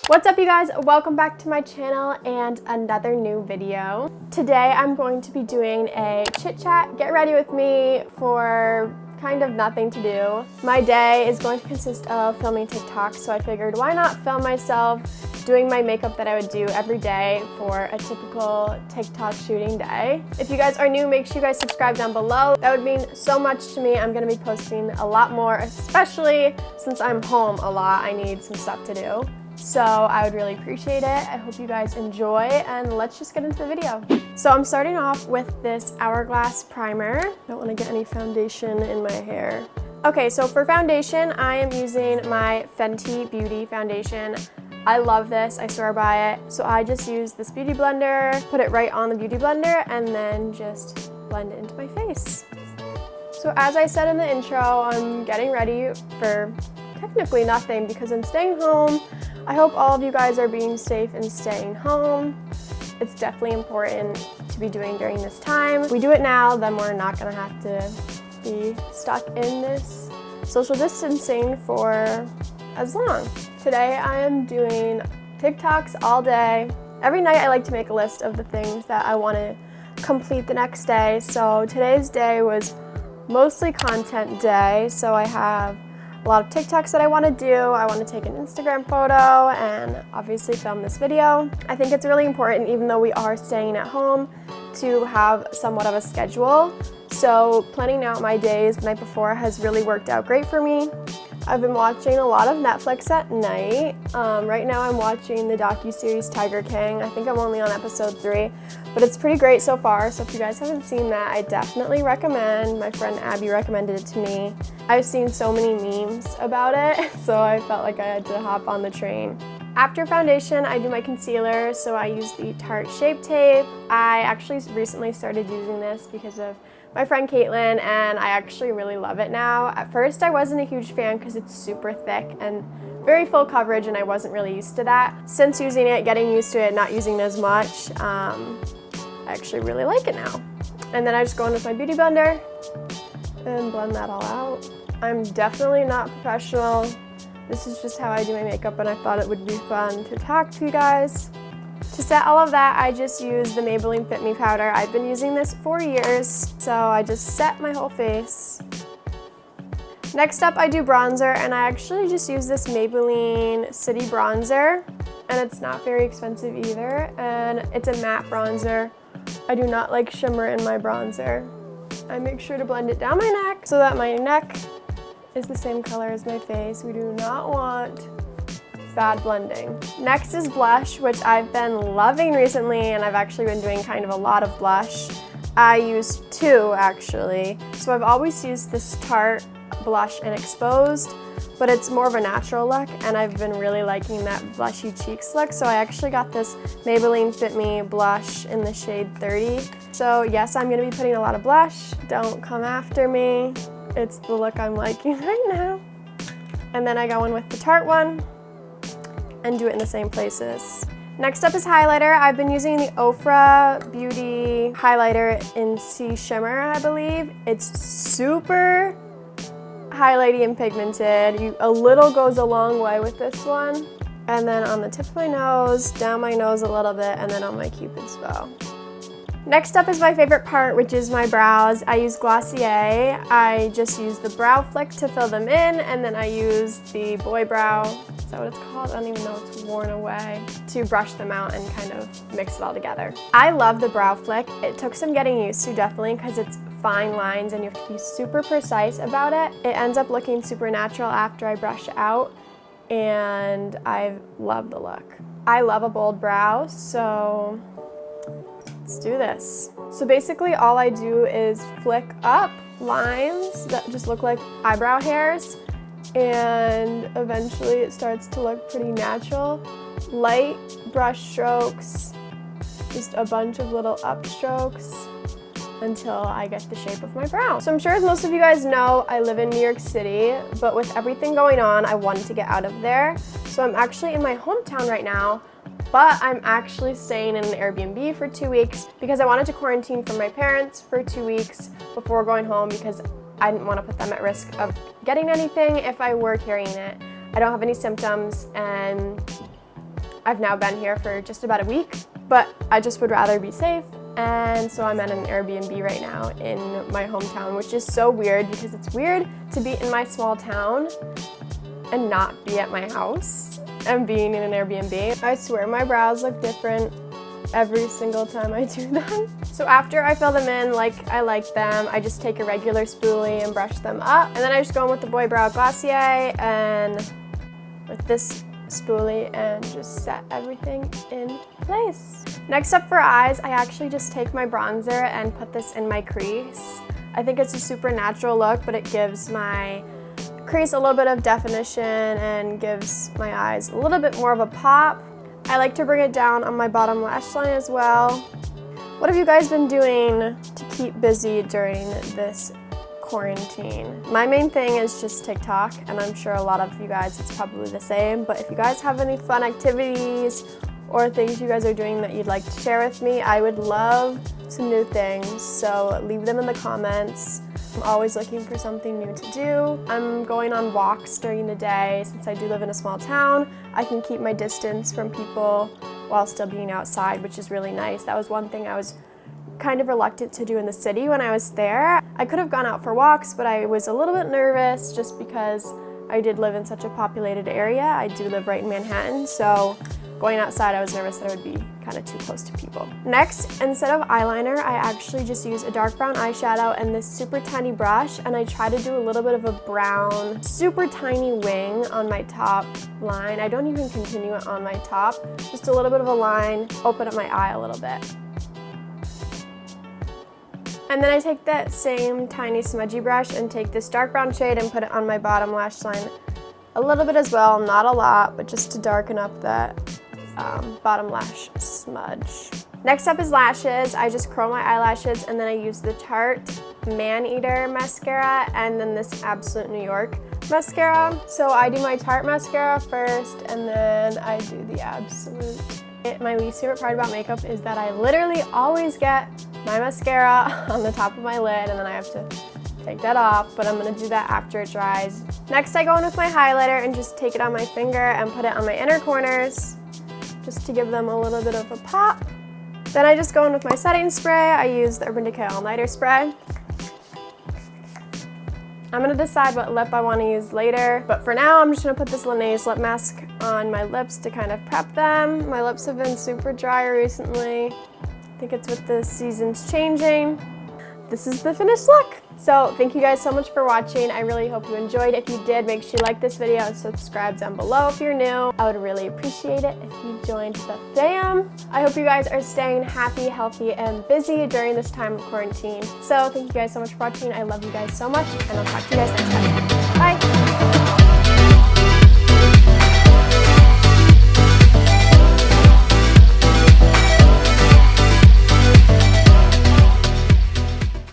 What's up, you guys? Welcome back to my channel and another new video. Today I'm going to be doing a chit chat. Get ready with me for kind of nothing to do. My day is going to consist of filming TikToks, so I figured why not film myself doing my makeup that I would do every day for a typical TikTok shooting day. If you guys are new, make sure you guys subscribe down below. That would mean so much to me. I'm gonna be posting a lot more, especially since I'm home a lot. I need some stuff to do. So I would really appreciate it. I hope you guys enjoy, and let's just get into the video. So I'm starting off with this Hourglass primer. Don't want to get any foundation in my hair. Okay, so for foundation, I am using my Fenty Beauty foundation. I love this, I swear by it. So I just use this beauty blender, put it right on the beauty blender, and then just blend it into my face. So as I said in the intro, I'm getting ready for technically nothing because I'm staying home. I hope all of you guys are being safe and staying home. It's definitely important to be doing during this time. If we do it now, then we're not gonna have to be stuck in this social distancing for as long. Today I am doing TikToks all day. Every night I like to make a list of the things that I want to complete the next day. So today's day was mostly content day. So I have a lot of TikToks that I want to do. I want to take an Instagram photo and obviously film this video. I think it's really important, even though we are staying at home, to have somewhat of a schedule. So planning out my days the night before has really worked out great for me. I've been watching a lot of Netflix at night. Right now I'm watching the docuseries Tiger King. I think I'm only on episode 3, but it's pretty great so far. So if you guys haven't seen that, I definitely recommend. My friend Abby recommended it to me. I've seen so many memes about it, so I felt like I had to hop on the train. After foundation, I do my concealer, so I use the Tarte Shape Tape. I actually recently started using this because of my friend Caitlin, and I actually really love it now. At first, I wasn't a huge fan because it's super thick and very full coverage, and I wasn't really used to that. Since using it, getting used to it, not using it as much, I actually really like it now. And then I just go in with my beauty blender and blend that all out. I'm definitely not professional. This is just how I do my makeup, and I thought it would be fun to talk to you guys. To set all of that, I just use the Maybelline Fit Me powder. I've been using this for years, so I just set my whole face. Next up, I do bronzer, and I actually just use this Maybelline City bronzer, and it's not very expensive either, and it's a matte bronzer. I do not like shimmer in my bronzer. I make sure to blend it down my neck so that my neck is the same color as my face. We do not want bad blending. Next is blush, which I've been loving recently, and I've actually been doing kind of a lot of blush. I use 2 actually. So I've always used this Tarte blush in Exposed, but it's more of a natural look, and I've been really liking that blushy cheeks look. So I actually got this Maybelline Fit Me blush in the shade 30. So yes, I'm gonna be putting a lot of blush. Don't come after me. It's the look I'm liking right now. And then I go in with the Tarte one and do it in the same places. Next up is highlighter. I've been using the Ofra Beauty highlighter in C Shimmer, I believe. It's super highlighty and pigmented. A little goes a long way with this one. And then on the tip of my nose, down my nose a little bit, and then on my Cupid's bow. Next up is my favorite part, which is my brows. I use Glossier. I just use the brow flick to fill them in, and then I use the Boy Brow, is that what it's called? I don't even know, it's worn away, to brush them out and kind of mix it all together. I love the brow flick. It took some getting used to, definitely, because it's fine lines and you have to be super precise about it. It ends up looking super natural after I brush it out, and I love the look. I love a bold brow, so let's do this. So basically all I do is flick up lines that just look like eyebrow hairs, and eventually it starts to look pretty natural. Light brush strokes, just a bunch of little upstrokes until I get the shape of my brow. So I'm sure as most of you guys know, I live in New York City, but with everything going on, I wanted to get out of there. So I'm actually in my hometown right now, but I'm actually staying in an Airbnb for 2 weeks because I wanted to quarantine from my parents for 2 weeks before going home because I didn't want to put them at risk of getting anything if I were carrying it. I don't have any symptoms, and I've now been here for just about a week, but I just would rather be safe. And so I'm at an Airbnb right now in my hometown, which is so weird because it's weird to be in my small town and not be at my house and being in an Airbnb. I swear my brows look different every single time I do them. So after I fill them in like I like them, I just take a regular spoolie and brush them up. And then I just go in with the Boy Brow Glossier and with this spoolie and just set everything in place. Next up for eyes, I actually just take my bronzer and put this in my crease. I think it's a super natural look, but it gives my crease a little bit of definition and gives my eyes a little bit more of a pop. I like to bring it down on my bottom lash line as well. What have you guys been doing to keep busy during this quarantine? My main thing is just TikTok, and I'm sure a lot of you guys, it's probably the same, but if you guys have any fun activities or things you guys are doing that you'd like to share with me, I would love some new things, so leave them in the comments. I'm always looking for something new to do. I'm going on walks during the day. Since I do live in a small town, I can keep my distance from people while still being outside, which is really nice. That was one thing I was kind of reluctant to do in the city when I was there. I could have gone out for walks, but I was a little bit nervous just because I did live in such a populated area. I do live right in Manhattan, so going outside, I was nervous that I would be kind of too close to people. Next, instead of eyeliner, I actually just use a dark brown eyeshadow and this super tiny brush, and I try to do a little bit of a brown, super tiny wing on my top line. I don't even continue it on my top, just a little bit of a line, open up my eye a little bit. And then I take that same tiny smudgy brush and take this dark brown shade and put it on my bottom lash line a little bit as well, not a lot, but just to darken up that bottom lash smudge. Next up is lashes. I just curl my eyelashes and then I use the Tarte Man-Eater mascara and then this Absolute New York mascara. So I do my Tarte mascara first and then I do the Absolute. My least favorite part about makeup is that I literally always get my mascara on the top of my lid and then I have to take that off, but I'm gonna do that after it dries. Next I go in with my highlighter and just take it on my finger and put it on my inner corners just to give them a little bit of a pop. Then I just go in with my setting spray. I use the Urban Decay All Nighter spray. I'm gonna decide what lip I wanna use later, but for now I'm just gonna put this Laneige lip mask on my lips to kind of prep them. My lips have been super dry recently. I think it's with the seasons changing. This is the finished look. So thank you guys so much for watching. I really hope you enjoyed. If you did, make sure you like this video and subscribe down below if you're new. I would really appreciate it if you joined the fam. I hope you guys are staying happy, healthy, and busy during this time of quarantine. So thank you guys so much for watching. I love you guys so much, and I'll talk to you guys next time.